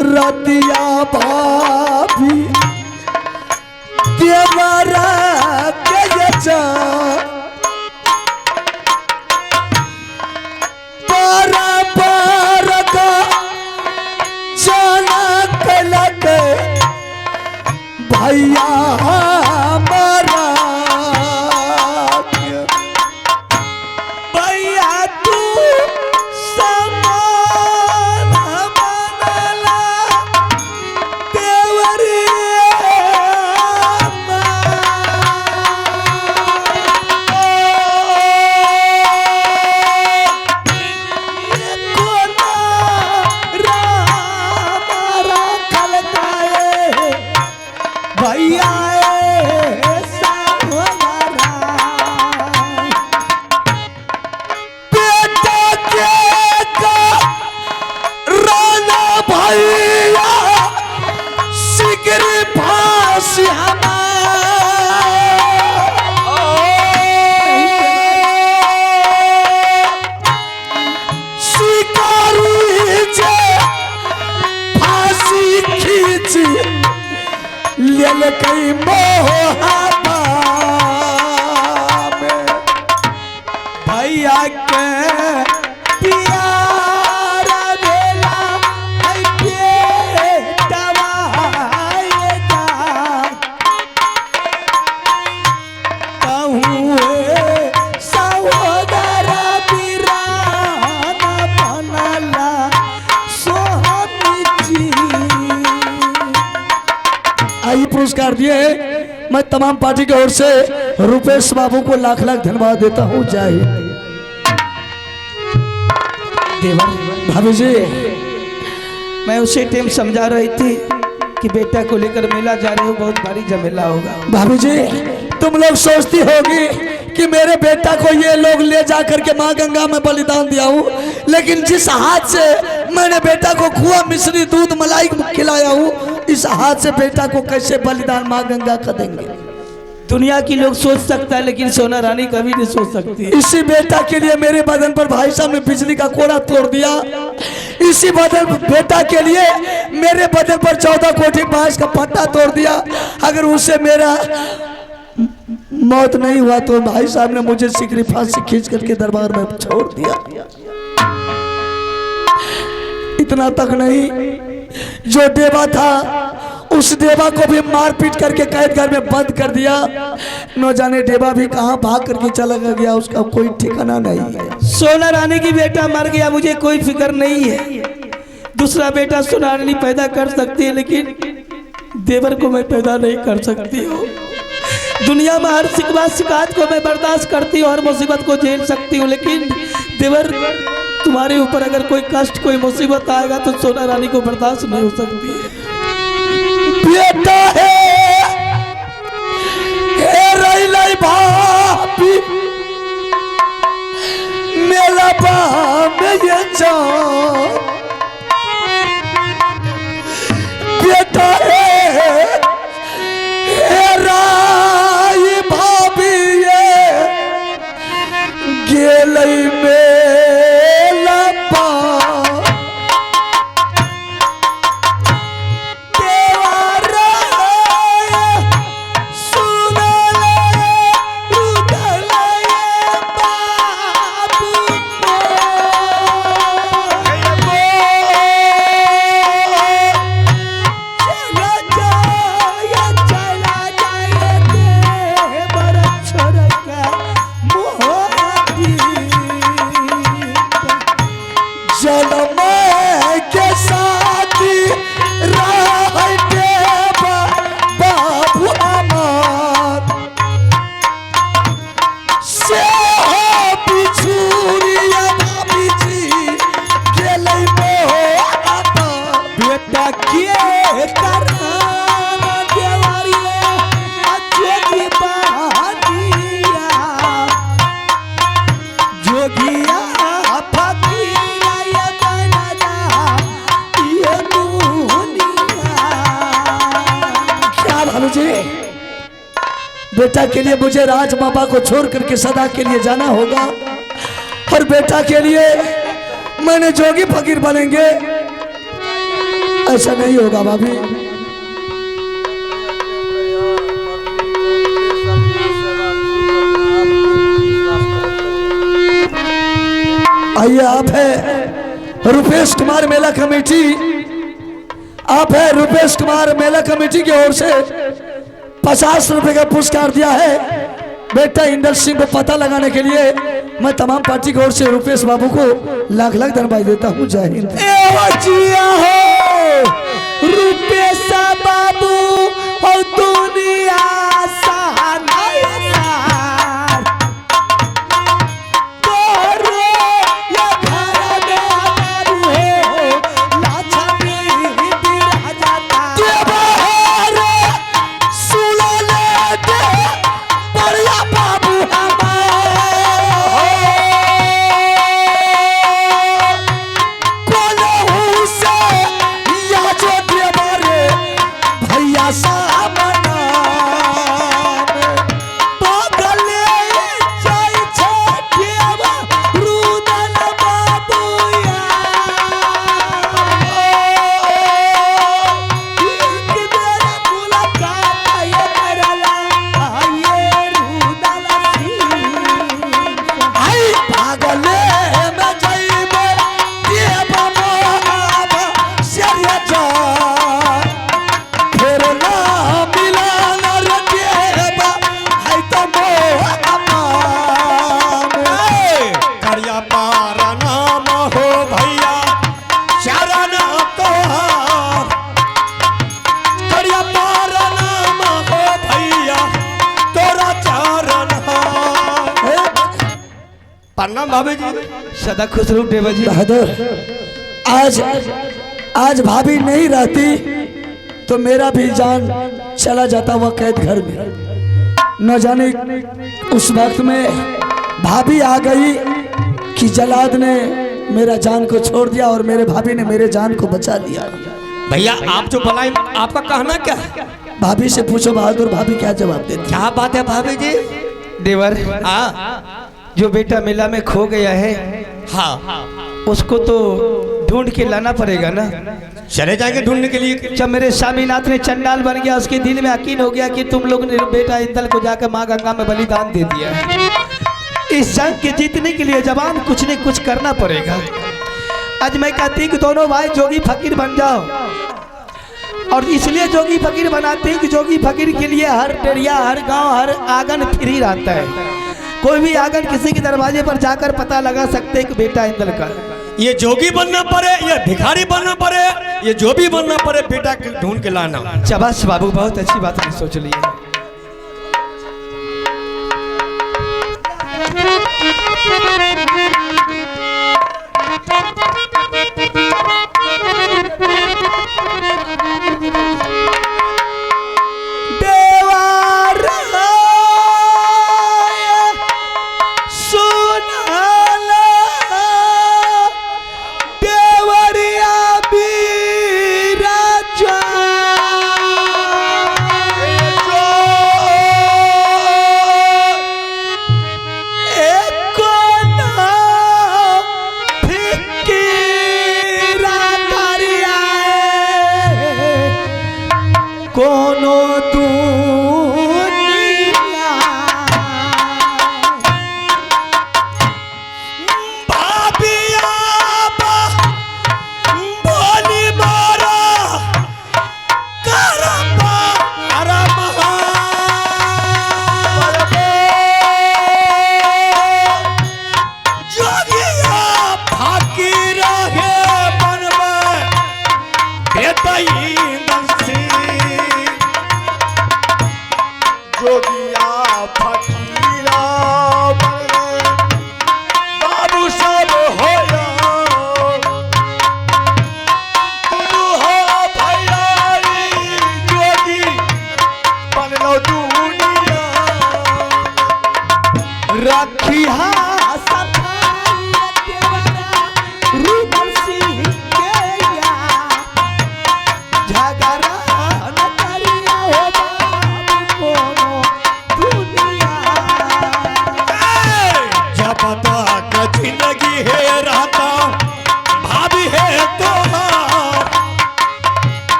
रतिया भाभी देवरा के जा पारा पार का जाना कलक भैया हमारा भैया तू समान बनला भैया बेटा के राना भैया सिगर फांसी शिकारी जे फांसी खींच लेल कई मोहब्बत में भैया के प्यारा बेला बेटवा कहूँ सहोदर वीरान बनला स्वामी जी। आई पुरस्कार दिए मैं तमाम पार्टी की ओर से रुपेश बाबू को लाख लाख धन्यवाद देता हूँ। जय देवर भाभी जी, मैं उसी टाइम समझा रही थी कि बेटा को लेकर मेला जा रहे हो, बहुत भारी झमेला होगा। भाभी जी तुम लोग सोचती होगी कि मेरे बेटा को ये लोग ले जा करके माँ गंगा में बलिदान दिया हूँ, लेकिन जिस हाथ से मैंने बेटा को खुआ मिश्री दूध मलाई खिलाया हूँ, इस हाथ से बेटा को कैसे बलिदान माँ गंगा का देंगे। दुनिया की लोग सोच सकता है लेकिन सोना रानी कभी नहीं सोच सकती। इसी बेटा के लिए मेरे बदन पर भाई साहब ने बिजली का कोड़ा तोड़ दिया। इसी बेटा के लिए मेरे बदन पर 14 कोठी बांस का पट्टा तोड़ दिया। अगर उससे मेरा मौत नहीं हुआ तो भाई साहब ने मुझे सिकरी फांसी खींच करके दरबार में छोड़ दिया। इतना तक नहीं, जो देवा था उस देवा को भी मार पीट करके कैद घर में बंद कर दिया। न जाने देवा भी कहां भाग करके चला गया, उसका कोई ठिकाना नहीं है। सोना रानी की बेटा मर गया, मुझे कोई फिक्र नहीं है। दूसरा बेटा सोना रानी पैदा कर सकती है लेकिन देवर को मैं पैदा नहीं कर सकती हूँ। दुनिया में हर शिकवा शिकायत को मैं बर्दाश्त करती हूँ, हर मुसीबत को झेल सकती हूँ, लेकिन देवर तुम्हारे ऊपर अगर कोई कष्ट कोई मुसीबत आएगा तो सोना रानी को बर्दाश्त नहीं हो सकती है। बेटा है भाभी मेला में ये बेटा है राई भाभी ये गेलई मेला पा बेटा के लिए मुझे राज बाबा को छोड़ करके सदा के लिए जाना होगा, और बेटा के लिए मैंने जोगी फकीर बनेंगे, ऐसा नहीं होगा भाभी। आइए, आप है रुपेश कुमार मेला कमेटी, आप है रुपेश कुमार मेला कमेटी की ओर से 50 रुपए का पुरस्कार दिया है बेटा इंदर सिंह को पता लगाने के लिए। मैं तमाम पार्टी की ओर से रुपेश बाबू को लाख लाख धन्यवाद देता हूँ। जय हिंद। रुपेश बाबू और दुनिया भाभी जी सदा खुश रहो देवा जी। बहादुर, आज भाभी नहीं रहती तो मेरा भी जान चला जाता हुआ कैद घर में। न जाने उस वक्त में भाभी आ गई कि जलाद ने मेरा जान को छोड़ दिया और मेरे भाभी ने मेरे जान को बचा लिया। भैया आप जो बुलाए, आपका कहना क्या है? भाभी से पूछो बहादुर, भाभी क्या जवाब देती। क्या बात है भाभी जी? देवर, जो बेटा मेला में खो गया है, हाँ, उसको तो ढूंढ के लाना पड़ेगा ना। चले जाएंगे ढूंढने के लिए। जब मेरे स्वामीनाथ ने चंडाल बन गया, उसके दिल में यकीन हो गया कि तुम लोग ने बेटा इंदल को जाकर माँ गंगा में बलिदान दे दिया है। इस जंग के जीतने के लिए जवान कुछ न कुछ करना पड़ेगा। आज मैं कहती हूँ कि दोनों भाई जोगी फकीर बन जाओ, और इसलिए जोगी फकीर बनाते हैं कि जोगी फकीर के लिए हर टेरिया, हर गांव, हर आंगन फ्री रहता है। कोई भी आंगन किसी के दरवाजे पर जाकर पता लगा सकते हैं कि बेटा इंदल का। ये जोगी बनना पड़े, ये भिखारी बनना पड़े, ये जो भी बनना पड़े, बेटा ढूंढ के लाना। शाबाश बाबू, बहुत अच्छी बात आपने सोच ली है।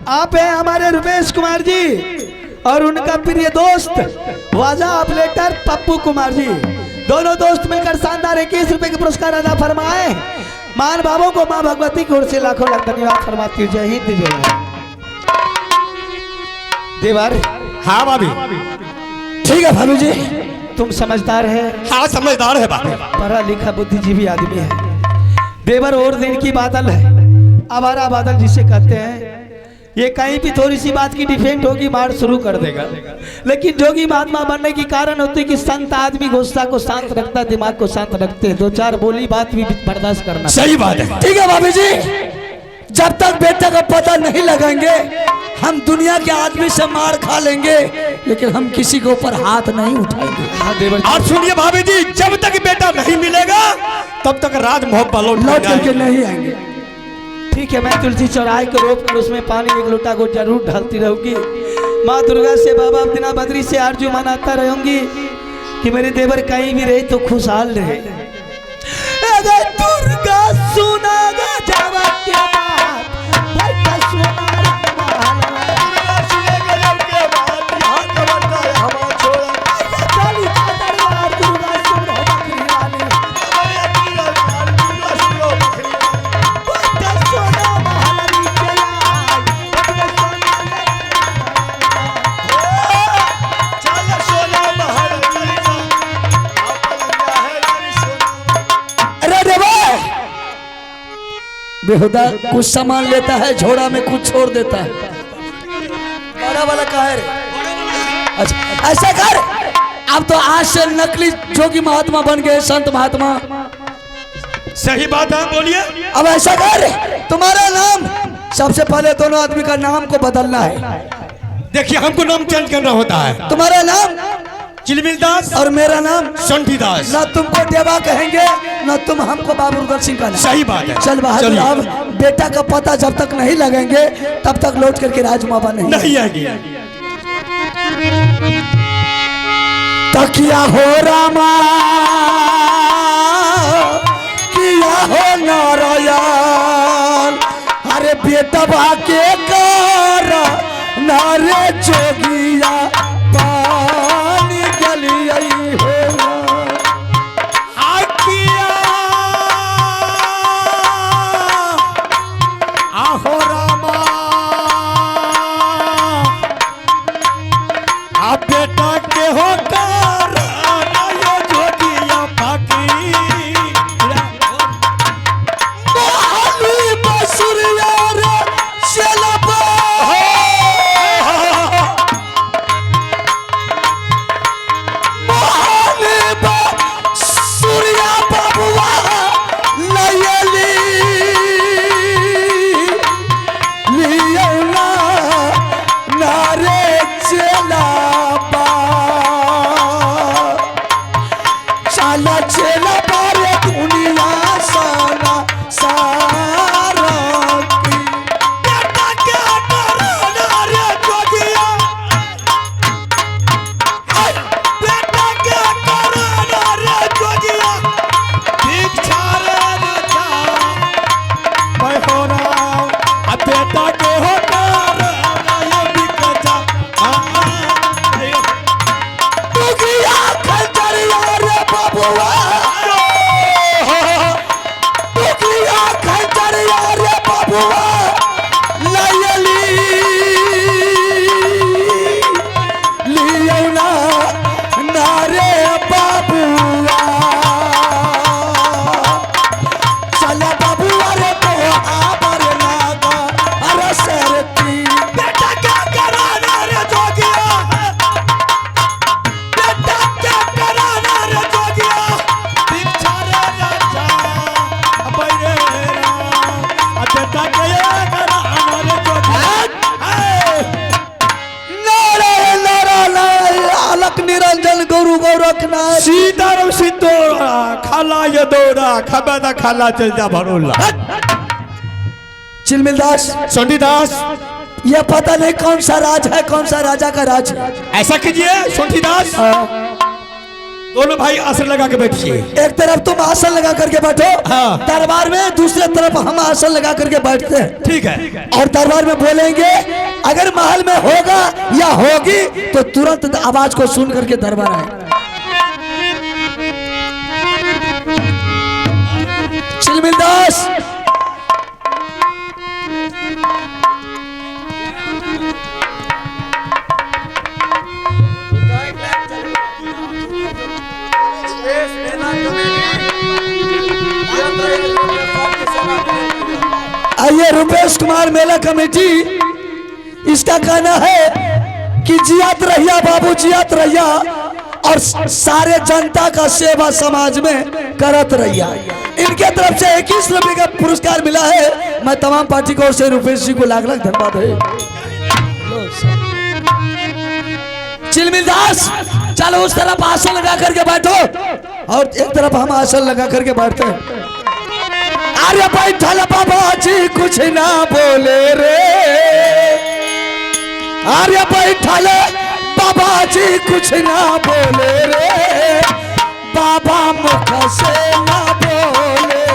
आप हैं हमारे रुपेश कुमार जी और उनका प्रिय दोस्त वाजा ऑपरेटर पप्पू कुमार जी। दोनों दोस्त मिलकर शानदार 21 रुपए के पुरस्कार अदा फरमाए। मान बाबों को मां भगवती की ओर से लाखों लाख धन्यवाद फरमाती हूँ। जय हिंद जय भारत। देवर। हाँ भाभी। ठीक है भाभी जी, तुम समझदार है। हाँ समझदार है भाभी। पढ़ा लिखा बुद्धिजीवी आदमी है। देवर और दिन की बादल है, आवारा बादल जिसे कहते हैं। ये कहीं भी थोड़ी सी बात की डिफेंड होगी मार शुरू कर देगा। लेकिन जोगी महात्मा बनने की कारण होती है कि संत आदमी गुस्सा को शांत रखता है, दिमाग को शांत रखते हैं। 2-4 बोली बात भी बर्दाश्त करना। सही बात है। ठीक है भाभी जी, जब तक बेटा का पता नहीं लगाएंगे हम दुनिया के आदमी से मार खा लेंगे, लेकिन हम किसी के ऊपर हाथ नहीं उठाएंगे। हाँ देवर। आप सुनिए भाभी जी, जब तक बेटा नहीं मिलेगा तब तक राज मोहब्बत लौट करके नहीं आएंगे। ठीक है, मैं तुलसी चौराहे को रोक कर उसमें पानी 1 लोटा को जरूर ढालती रहूंगी। माँ दुर्गा से बाबा बिना बद्री से आरजू मनाता रहूंगी कि मेरे देवर कहीं भी रहे तो खुशहाल रहे। अगर दुर्गा सुनागा जावा क्या बात, भरता सुना बेहुदा कुछ सामान लेता है, झोड़ा में कुछ छोड़ देता है। बड़ा वाला कहा है रे? अच्छा ऐसा कर, अब तो आज से नकली जोगी महात्मा बन गए, संत महात्मा। सही बात है, बोलिए। अब ऐसा कर, तुम्हारा नाम सबसे पहले दोनों आदमी का नाम को बदलना है। देखिए हमको नाम चेंज करना होता है। तुम्हारा नाम चिलमिल दास और मेरा नाम संठी दास। ना तुमको देवा कहेंगे ना तुम हमको बाबू रुद्र सिंह का नाम। सही बात है। चल बहादुर, अब बेटा का पता जब तक नहीं लगाएंगे तब तक लौट करके राजमाबा नहीं आएगी। तकिया हो रामा किया हो नारायण, अरे बेटा बाके कर नारे जोगिया पानी गली हो आहो रामा आप बेटा के हो कर जोगिया फाकी मोहली बसुरिया रे शेलबा मोहली बसुरिया बाबुआ लयली लियोना नारे चेलाबा चला चेला बारे दुनिया साना सारा की। बेटा क्या करना रे जोगिया, बेटा क्या करना रे जोगिया, भिक्षा रे जा मैं हो रहा अब बेटा के हो कर ये बिकजा दुगिया खंजरिया रे बाबुआ, दुगिया खंजरिया रे बाबुआ लयली लियोना नारे बाबुआ। चला बाबुआ रे तो आबर नागा अरे सरती। बेटा क्या कराना रे जोगिया, बेटा क्या कराना रे जोगिया, भिक्षा रे जा बैरे अब बेटा क्या कराना रे जोगिया। नारायण नारायण अलक निरंजन गुरु गोरखनाथ। सीताराम सिद्धोरा खाला ये दौरा खबेदा खाला चल जा भरोला। चिलमिल दास, संठी दास यह पता नहीं कौन सा राज है, कौन सा राजा का राज है। ऐसा कीजिए संठी दास, दोनों भाई आसन लगा के बैठिए। एक तरफ तुम आसन लगा करके बैठो हाँ। दरबार में, दूसरे तरफ हम आसन लगा करके बैठते हैं। ठीक है। और दरबार में बोलेंगे, अगर महल में होगा या होगी तो तुरंत आवाज को सुन करके दरबार आए। चिलमिलदास आइए, रुपेश कुमार मेला कमेटी, इसका कहना है कि जियात रहिया बाबू, जियात रहिया, और सारे जनता का सेवा समाज में करत रहिया। इनके तरफ से 21 रुपये का पुरस्कार मिला है। मैं तमाम पार्टी को ओर से रुपेश जी को लाख लाख धन्यवाद है। चिलमिलदास चलो उस तरफ आसन लगा करके बैठो और एक तरफ हम आसन लगा करके बैठते हैं। अरे बैठल बाबा जी कुछ ना बोले रे, अरे बैठल बाबा जी कुछ ना बोले रे, बाबा मुख से ना बोले।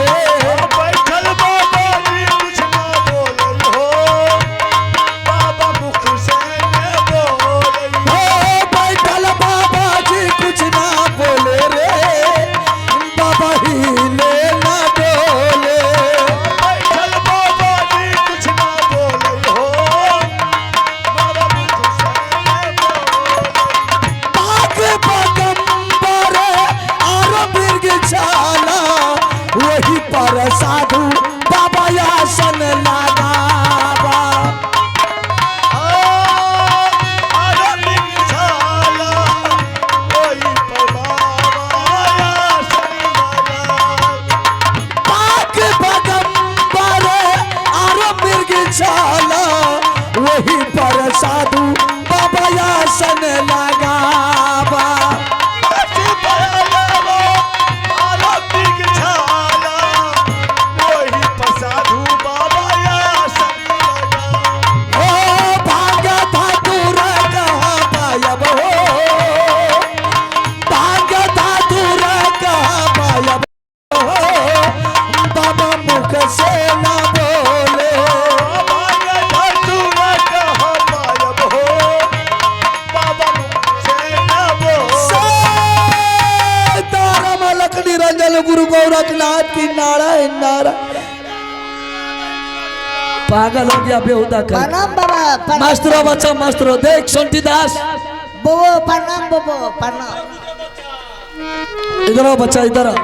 बैठल बाबा जी कुछ ना बोले हो, बाबा मुख से न बोले हो, बैठल बाबा जी कुछ ना बोले रे, बाबा हिले ना डोले। बैठल बाबा जी कुछ ना बोले हो, बाबा मुख से न बोले। पाक पगंबर और बिरग छाला, वही पर साधु बाबा आसन लगावा। आरती झाला कोई पवाया संगला। पाक पगंबर और बिरग छाला, वही पर साधु बाबा आसन लगावा। ओ भाग्य ठाकुर कहाँ पायब हो, भाग्य ठाकुर कहाँ पायब हो, बाबा मुख से ना बोले। सीताराम लखन निरंजन गुरु गोरखनाथ की नारायण नारायण। पागल हो गया बेहुदा कर। प्रणाम बाबा, प्रणाम मास्टरो बच्चा मास्टरो, देख सोंटी दास बोबो, प्रणाम बोबो, प्रणाम। इधर आओ बच्चा, इधर आओ।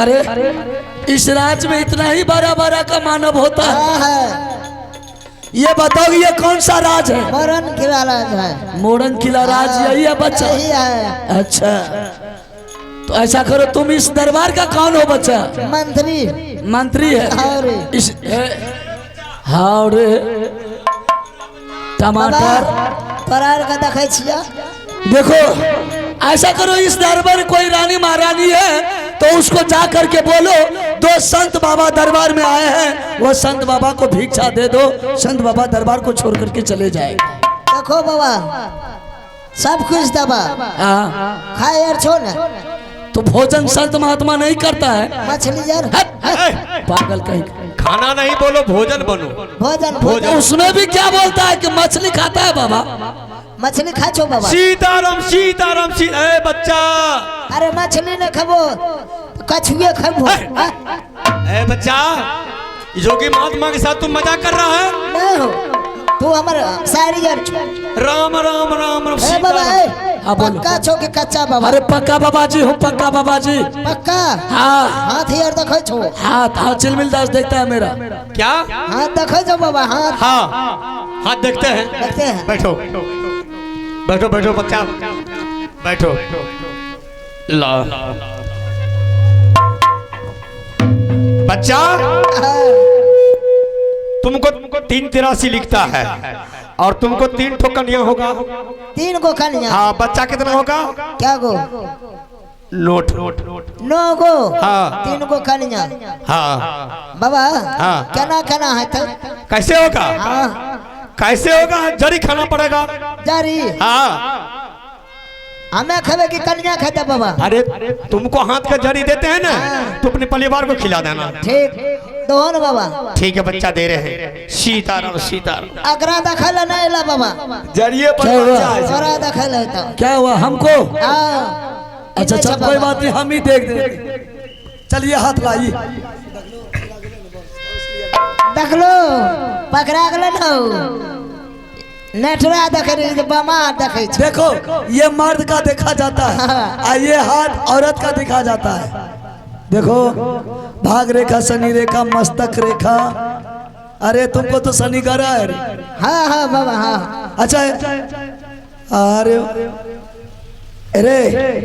अरे इस राज्य में इतना ही बड़ा बड़ा का मानव होता है। हाँ है, ये बताओ ये कौन सा राज है? मरण किराला है, मोरन किला राज यही है बच्चा? यही है। अच्छा तो ऐसा करो, तुम इस दरबार का कौन हो बच्चा? मंत्री मंत्री है और इस हाँ रे टमाटर। तोरार का देखे छिया। देखो ऐसा करो, इस दरबार में कोई रानी महारानी है तो उसको जा करके बोलो, दो संत बाबा दरबार में आए हैं, वो संत बाबा को भिक्षा दे दो, संत बाबा दरबार को छोड़ करके चले जाएंगे। देखो बाबा, सब कुछ दबा हाँ खाए यार, छो ना तो भोजन संत महात्मा नहीं करता है। मछली यार, पागल कहीं। खाना नहीं बोलो, भोजन बनो। भोजन तो भोजन उसमें भी क्या बोलता है कि मछली खाता है बाबा? मछली खा छो बाबा। सीताराम सीताराम ए बच्चा, अरे मछली न खबो, कछुए खबो। ए बच्चा, योगी महात्मा के साथ तुम मजाक कर रहा है? नहीं हो तू हमारा सारी यार छो। राम राम राम राम ए बाबा, हाँ, बोलो। पक्का छो कि कच्चा बाबा? अरे पक्का बाबा जी हूँ, पक्का बाबा जी। पक्का हाँ हाथ यार देखो छो। हाथ हाँ, चिलमिल दास देखता है मेरा। क्या? हाथ देखो छो बाबा, हाथ हाँ हाथ देखते हैं। देखते हैं। बैठो बैठो बैठो बच्चा, बैठो। ला बच्चा, तुमको 383 लिखता है और तुमको 3 ठो कन्या होगा। 3 गो कन्या। हाँ, बच्चा कितना होगा? क्या गो? नोट 9 गो। हाँ। 3 गो कन्या। हाँ बाबा हाँ। केना केना है तो? कैसे होगा? हाँ कैसे होगा? जरी खाना पड़ेगा। जारी। हाँ हमें खावे की कन्या खाता बाबा। अरे तुमको हाथ का जड़ी देते हैं ना, तो अपने परिवार को खिला देना। ठीक दोन बाबा। ठीक है, बच्चा दे रहे हैं। सीताराम सीताराम। अगरा दखल नहीं ला बाबा, जरिए पर क्या हुआ? बच्चा है। अगरा दखल है तो क्या हुआ हमको? हाँ। अच्छा अच्छा कोई बात नहीं, हम ही देख देंगे। चलिए हाथ लाइए। देख लो पकड़ा गल न नेठरा देखे बमा देखे। देखो ये मर्द का देखा जाता है और ये हाथ औरत का देखा जाता है। देखो भाग रेखा, शनि रेखा, मस्तक रेखा। अरे तुमको तो शनि करा है रे। हाँ हाँ बाबा हाँ। अच्छा अरे अरे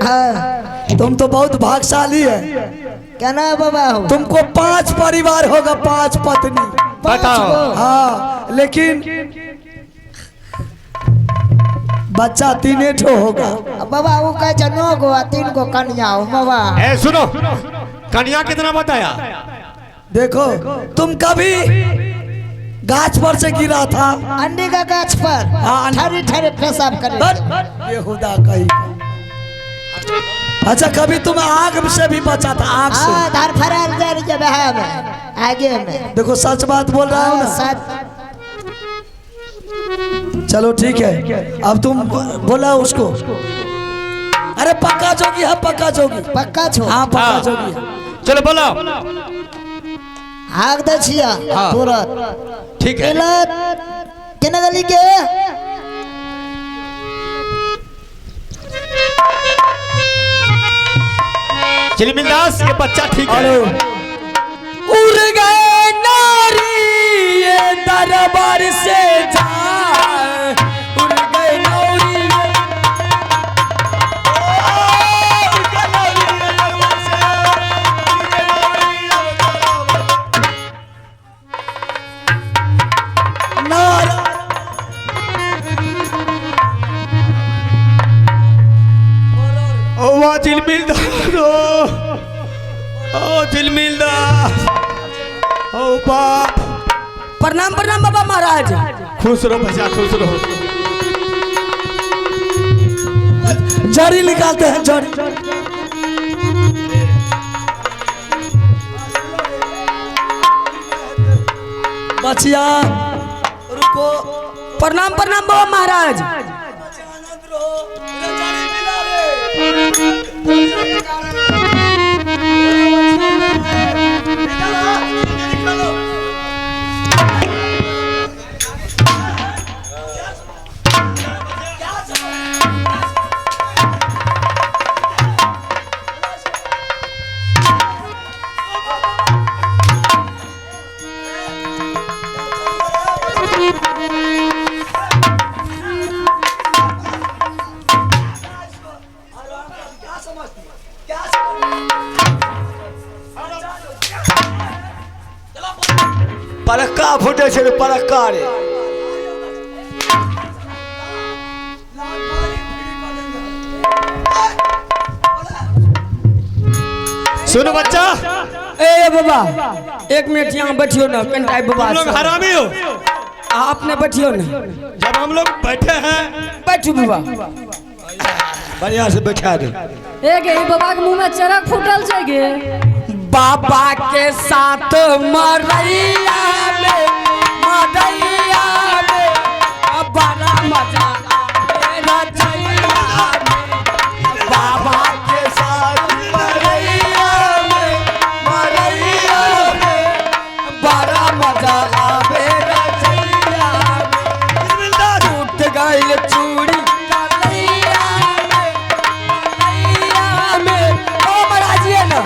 हाँ तुम तो बहुत भाग्यशाली है। क्या ना बाबा हो? तुमको 5 परिवार होगा, 5 पत्नी। बताओ। हाँ लेकिन बच्चा 3 ठो होगा। बाबा वो कह जनो गो 3 को कन्या हो बाबा। ए सुनो, कन्या कितना बताया? देखो तुम कभी गाछ पर से गिरा था? अंडे का गाछ पर हाँ, ठरी ठरी पेशाब करे। ये खुदा कही। अच्छा कभी तुम आग से भी बचा था? आग से? हाँ धार फरार जर जब है में आगे में। देखो सच बात बोल रहा हूँ ना। सच। चलो ठीक है, अब तुम बोला उसको। अरे पक्का जोगी है, पक्का जोगी। पक्का छो। हाँ पक्का हाँ। जोगी है। चलो बोलो। आग दे छिया हाँ। तुरंत। ठीक है। गलत केना गली के चिलमिलदास, ये बच्चा ठीक है। उड़ गए नारी ये दरबार से जाए, उड़ गए नारी। ओ वाह चिलमिलदास, ओ चिलमिलदास, ओ बाप। प्रणाम प्रणाम बाबा महाराज। खुश रहो बच्चा, खुश रहो। जड़ी निकालते हैं, जड़ी। बचिया रुको। प्रणाम प्रणाम बाबा महाराज। पलक्का फूटे छे, पलक्का रे। सुनो बच्चा, ए बाबा 1 मिनट यहाँ बैठियो ना। कंटाई बाबा तुम लोग हरामी हो। आपने बैठियो ना। जब हम लोग बैठे हैं, बैठू बाबा। बढ़िया से बैठा दे। ए गे बाबा के मुंह में चरक फूटल छै गे। बाबा के साथ मरैया में, मरैया में बड़ा मजा आवे रचैया में। बाबा के साथ मरैया में, मरैया में बड़ा मजा आवे रचैया में। टूट गई चूड़ी कलैया में, कलैया में। ओ महाराज ये ना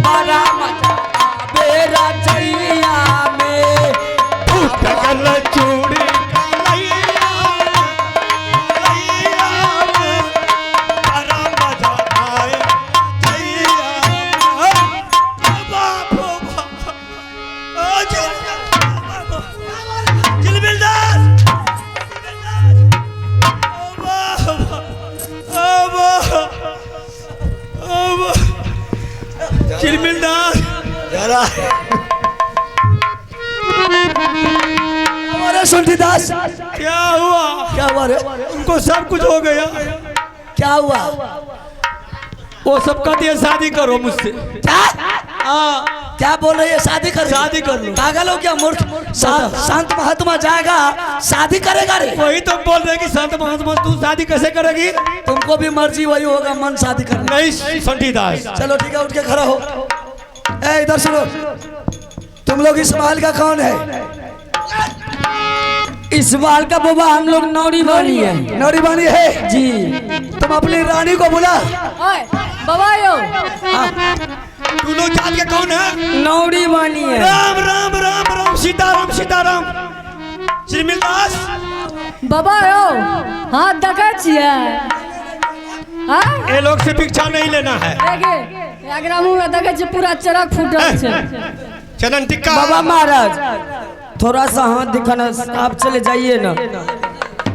बड़ा मजा आवे रचैया में। टूट गल चूड़ी कलैया, कलैया में बड़ा मजा आए रचैया में। ओ बाप, ओ बाप, ओ चिलमिलदास, ओ बाप, ओ बाप, ओ बाप। चिलमिलदास जरा अरे सुंठीदास, क्या हुआ? क्या हुआ रे? उनको सब कुछ हो गया। क्या हुआ? वो सब कहती है शादी करो मुझसे। क्या हाँ क्या बोल रही है? शादी कर शादी कर लो। पागल हो क्या मूर्ख? संत महात्मा जाएगा शादी करेगा रे? वही तो बोल रहे कि संत महात्मा तू शादी कैसे करेगी? तुमको भी मर्जी वही होगा, मन शादी करना। नहीं संठी दास। चलो ठीक है, उठ के खड़ा हो। ए इधर सुनो, तुम लोग इस्माइल का कौन है? इस्माइल का बाबा हम लोग नौरी बानी है। नौरी बानी है जी। तुम अपनी रानी को बुला। ओए बाबा यो तू लोग जात के कौन है? नौरी बानी है। राम राम राम राम सीताराम सीताराम। श्रीमिल दास बाबा यो हाथ देखै छियै? हाँ ये लोग से भिक्षा नहीं लेना है। देखे एकरा मुंह में देखै छियै पूरा चरक फूटल छै। चलन टिक्का बाबा महाराज थोड़ा सा हाथ दिखाना, आप चले जाइए ना,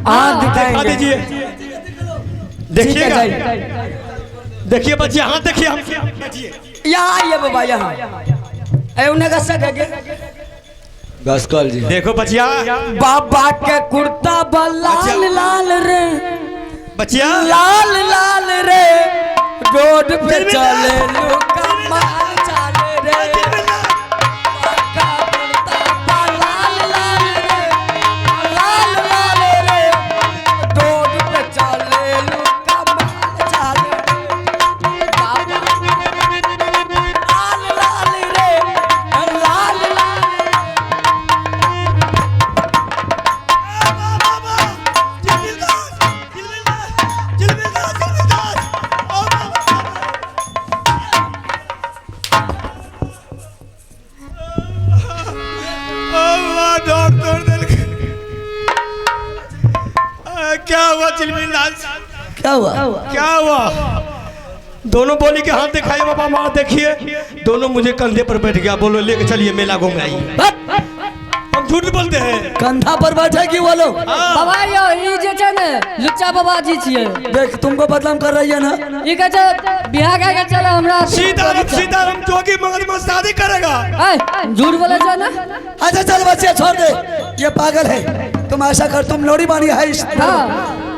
हाथ दिखा दिखाएंगे। दीजिए। देखिएगा, देखिए बच्चे हाथ देखिए। हम यहाँ आइए बाबा, यहाँ उन्हें का सक है। गसकल जी देखो बचिया, बाबा के कुर्ता लाल लाल रे, बचिया लाल लाल रे, रोड पे चले लोग चाले रे। क्या हुआ चिलमिल दास? क्या हुआ? क्या हुआ? दोनों बोली के हाथ दिखाए बाबा वहां देखिए। दोनों मुझे कंधे पर बैठ गया, बोलो लेके चलिए मेला घूम आइए। हम झूठ बोलते हैं। कंधा पर बैठे कि वो लोग? बाबा यो ई जे छै ने लुच्चा बाबा जी छियै। देख तुमको बदनाम कर रही है ना। ई कह छै बियाह के चलो हमरा सीताराम सीताराम जोगी मगध में शादी करेगा। ए झूठ बोले छै ना। अच्छा चल बच्चे छोड़ दे, ये पागल है। तुम ऐसा कर, तुम नौरी बानी है इस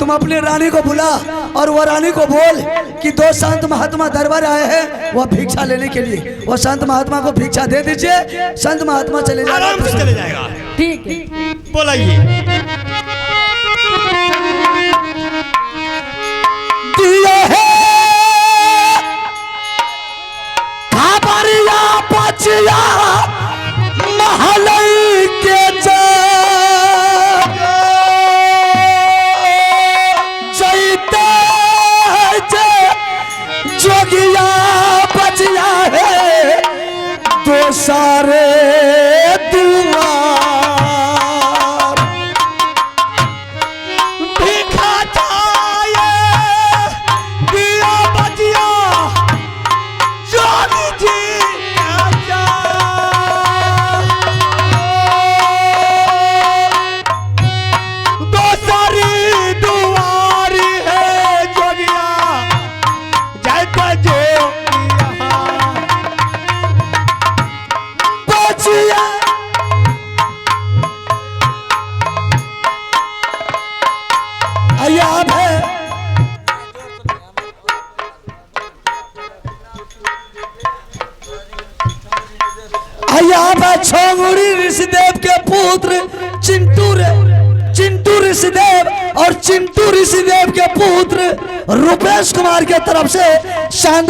तुम अपनी रानी को बुला और वो रानी को बोल कि दो संत महात्मा दरबार आए हैं वो भिक्षा लेने के लिए। वो संत महात्मा को भिक्षा दे दीजिए, संत महात्मा चले जाएगा। आराम से चले जाएगा। ठीक है बोलाइए। दिया है खबरिया बचिया महलई के जोगिया बचिया है दो सारे दुआर भिक्षा चाहिए दिया बचिया जोगी जी आजा। दो सारी दुआरी है जोगिया जाता जो बचिया आयाब है आयाब है छोंगुड़ी ऋषिदेव के पुत्र चिंटू ऋषिदेव और चिंटू ऋषिदेव के पुत्र रूपेश कुमार के तरफ से शानदार